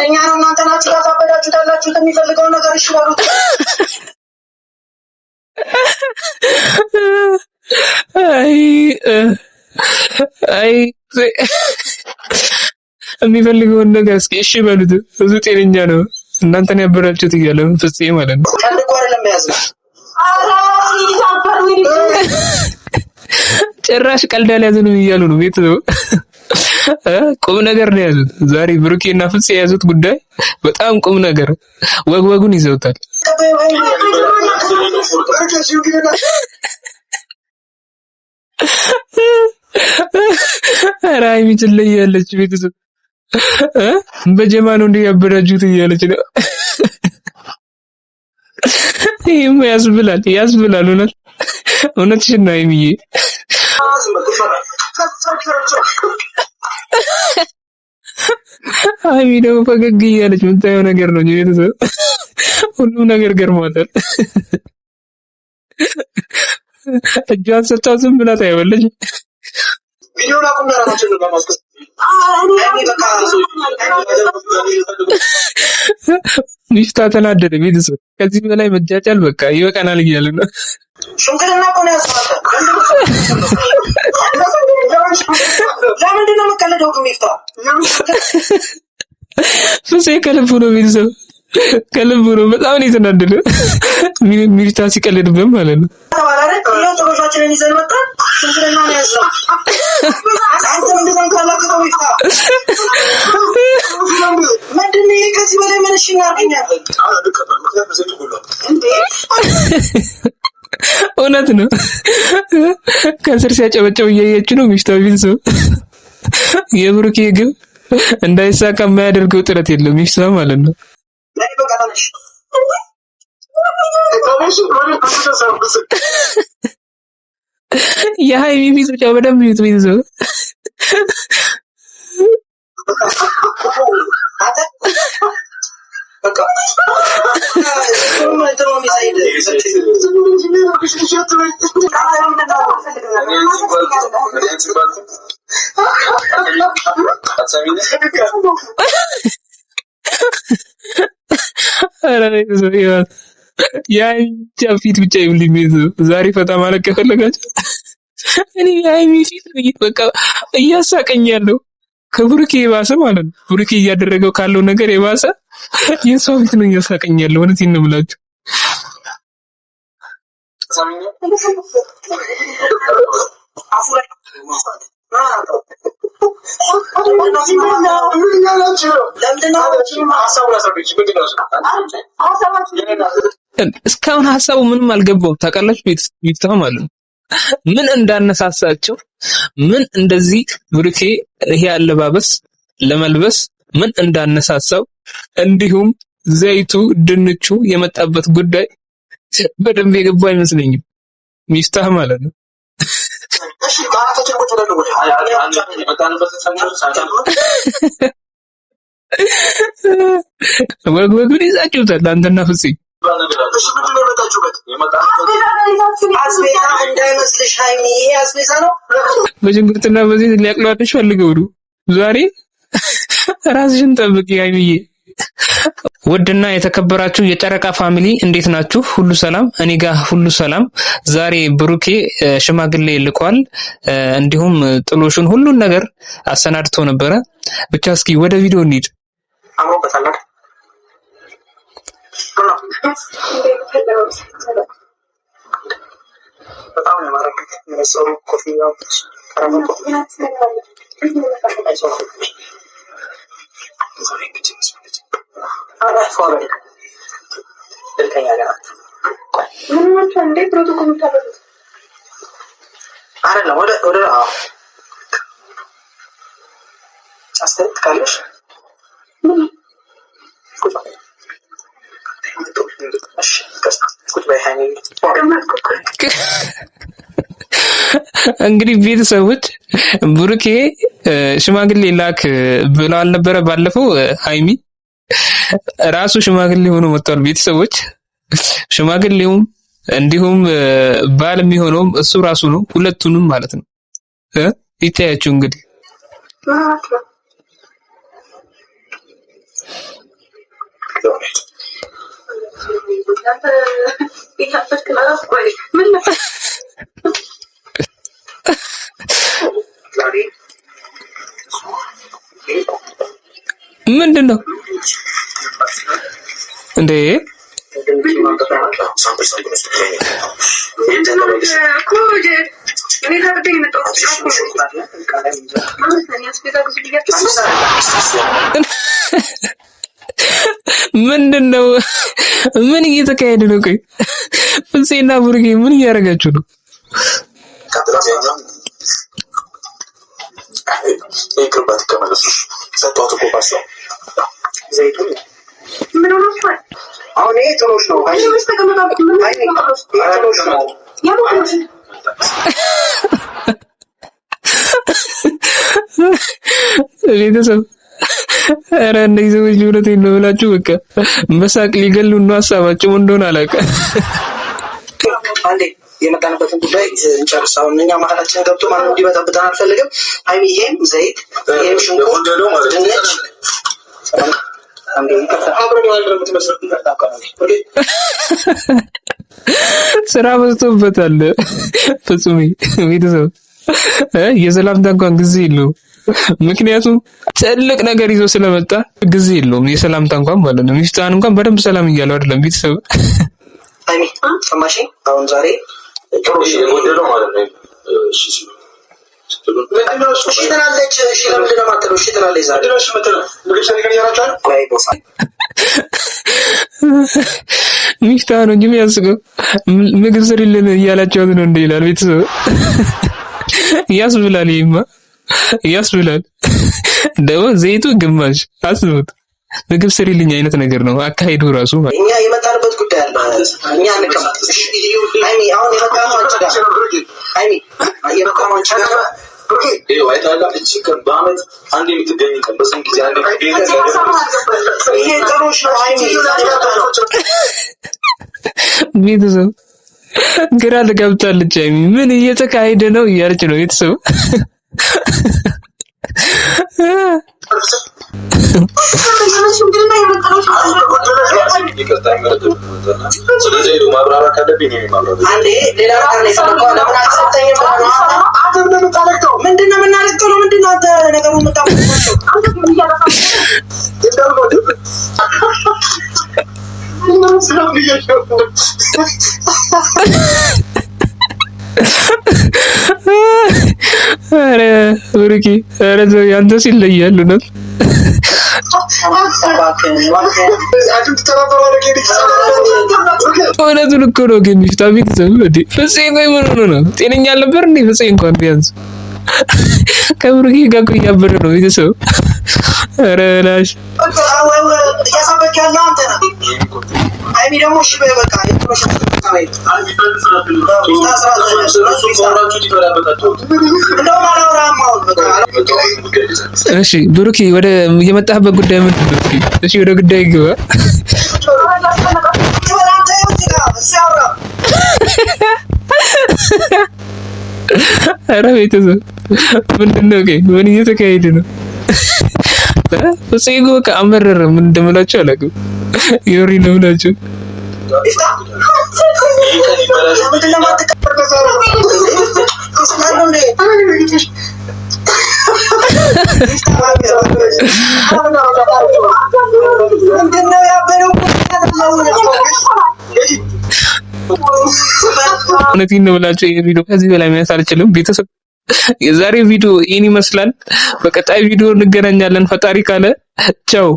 እኛ ነው እናንተ ናችሁ ያሳበዳችሁ ታላችሁ የሚፈልገው ነገር እሺ በሉት። አይ የሚፈልገውን ነገር እስኪ እሺ በሉት። ብዙ ጤነኛ ነው እናንተን ያበራችሁት እያለ ፍፄ ማለት ነው። ቀልድ አይደለም ያዘው። ጭራሽ ቀልድ አልያዝንም እያሉ ነው ቤት ነው። ቁም ነገር ነው ያዙት። ዛሬ ብሩኬና ፍፄ የያዙት ጉዳይ በጣም ቁም ነገር ወጉን ይዘውታል። ራይ ሚትለይ ያለች ቤተሰብ በጀማ ነው እንደ ያበዳጁት እያለች ነው። ይሄም ያስብላል እውነትሽን ነው አይሚዬ። አይሚ ደግሞ ፈገግ እያለች የምታየው ነገር ነው ቤተሰብ። ሁሉም ነገር ገርሟታል። እጇን ሰጥታው ዝም ብላ ታየዋለች። ቪዲዮና ቁም ያራማችን ነው በማስከስ ሚፍታ ተናደደ ቤተሰብ። ከዚህ በላይ መጃጃል በቃ ይበቃናል እያለ ነው። ሽንክልና እኮ ነው ያስባለው። ለምንድን ነው የምትቀልደው ሚፍታ? ፍፄ ከልቡ ነው ቤተሰብ ከልቡ ነው። በጣም ነው የተናደደ ሚፍታ ሲቀልድብን ማለት ነው። ጥሮቻችንን ይዘን መጣን። ሽንክልና ነው ያዘው። አንተ ምንድን ነው ካላከተው ሚፍታ? ምንድን ነው ከዚህ በላይ ምን እሺ እናርገኛል እንዴ? እውነት ነው። ከስር ሲያጨበጨው እያየች ነው ሚፍታ ቤተሰብ። የብሩኬ ግብ እንዳይሳካ የማያደርገው ጥረት የለም ሚፍታ ማለት ነው። የሃይሚ ፊት ብቻ በደንብ ይዩት ቤተሰብ። የሃይሚ ፊት ብቻ ይብልኝ ቤተሰብ። ዛሬ ፈታ ማለት ከፈለጋችሁ እኔ የሃይሚ ፊት በቃ እያሳቀኝ ያለው ከብሩኬ የባሰ ማለት ነው። ብሩኬ እያደረገው ካለው ነገር የባሰ የሰው ፊት ነው እያሳቀኝ ያለው። እውነቴን ነው የምላችሁ። እስካሁን ሀሳቡ ምንም አልገባውም ታውቃላችሁ ቤተሰብ ማለት ነው። ምን እንዳነሳሳቸው ምን እንደዚህ ብሩኬ ይሄ አለባበስ ለመልበስ ምን እንዳነሳሳው እንዲሁም ዘይቱ ድንቹ የመጣበት ጉዳይ በደንብ የገባው አይመስለኝም ሚፍታህ ማለት ነው። ወጉን ይዛችሁታል አንተና ፍፄ። በሽንኩርትና በዚህ ሊያቅሏትሽ ፈልገው ነው ዛሬ። ራስሽን ጠብቂ ሃይሚዬ። ውድና የተከበራችሁ የጨረቃ ፋሚሊ እንዴት ናችሁ? ሁሉ ሰላም? እኔ ጋር ሁሉ ሰላም። ዛሬ ብሩኬ ሽማግሌ ልኳል። እንዲሁም ጥሎሹን ሁሉን ነገር አሰናድቶ ነበረ። ብቻ እስኪ ወደ ቪዲዮ እንሂድ። በጣም ነው ማለት ነው። ኮፊያው ካራመቶ እንግዲህ ቤተሰቦች ብሩኬ ሽማግሌ ላክ ብለው አልነበረ ባለፈው? ሃይሚ ራሱ ሽማግሌ ሆኖ መጥቷል ቤተሰቦች። ሽማግሌውም እንዲሁም ባል የሚሆነውም እሱ ራሱ ነው፣ ሁለቱንም ማለት ነው። ይታያችሁ እንግዲህ ምንድን ነው እንዴ? ምንድነው? ምን እየተካሄደ ነው? ቆይ ፍፄና ቡርጌ ምን እያደረጋችሁ ነው? ይቅርባት ከመለሱ ሰጧት እኮ ባሷ ዘይቱን ምን ሆነ? አሁን ይሄ ጥሎሽ ነው። አይ ጥሎሽ ነው። ቤተሰብ ኧረ እነዚህ ሰዎች እውነቴን ነው ብላችሁ በቃ በሳቅ ሊገሉን ነው ሀሳባቸው እንደሆነ አላውቅም። አንዴ የመጣንበትን ጉዳይ እንጨርሳው። እኛ መሀላችን ገብቶ ማንም እንዲበጣብጠን አልፈልግም። አይ ይሄም ዘይት ይሄም ሽንኩርት ድንች ስራ በዝቶበታል ፍጹሜ። ቤተሰብ የሰላምታ እንኳን ጊዜ የለውም። ምክንያቱም ትልቅ ነገር ይዞ ስለመጣ ጊዜ የለውም የሰላምታ እንኳን ማለት ነው። ሚፍታህን እንኳን በደንብ ሰላም እያለው አይደለም ቤተሰብ። አይሚ ሰማሽ? አሁን ዛሬ ጥሩ ወደለው ማለት ነው። እሺ ትላለች። እሺ ለምንድን ነው የማትለው? እሺ ትላለች። ዛሬ እሺ የምትለው ምግብ ሰርቀን ያራቻል ወይ ቦሳ ሚፍታህ ነው እንጂ የሚያስቀው ምግብ ስሪልን እያላቸውት ነው እንደ ይላል ቤተሰብ። ያስብላል፣ ይሄማ ያስብላል። ደግሞ ዘይቱ ግማሽ አስቡት። ምግብ ስሪልኝ አይነት ነገር ነው አካሄዱ ራሱ። እኛ የመጣንበት ጉዳይ አለ። እኛ አንቀመጥ። እሺ አይሚ አሁን የመጣነው አንቺ ጋር አይሚ የመጣነው አንቺ ጋር ይሄ አይታላ እቺ በአመት አንድ የምትገኝ ቀን በስንት ጊዜ አንድ ይሄ ጥሩሽ ነው። አይሚ ቤተሰብ ግራ ልገብታለች። አይሚ ምን እየተካሄደ ነው እያለች ነው ቤተሰብ። ኧረ ብሩኬ ኧረ ያንተ ሲለያል እውነት እውነቱን እኮ ነው። ግን ሚፍታህ ቤተሰብ እንዴ ፍፄ ቆይ ምን ሆኖ ነው? ጤነኛ አልነበር እንዴ ፍፄ? እንኳን ቢያንስ ከብሩኬ ጋር እኮ እያበደ ነው ቤተሰብ። ኧረ ላሽ አይሚ ደግሞ እሺ በይ በቃ እሺ ብሩኬ ወደ የመጣህበት ጉዳይ ምንድን ነው? እሺ ወደ ጉዳይ ግባ። ኧረ ቤተሰብ ምንድን ነው? ምን እየተካሄደ ነው? ፍፄ በቃ አመረረ። ምን እንደምላችሁ አላውቅም። ዮሪ ነው ብላችሁ እውነቴን ነው ብላችሁ ይሄ ቪዲዮ ከዚህ በላይ ማየት አልችልም ቤተሰብ። የዛሬ ቪዲዮ ይህን ይመስላል። በቀጣይ ቪዲዮ እንገናኛለን ፈጣሪ ካለ። ቻው።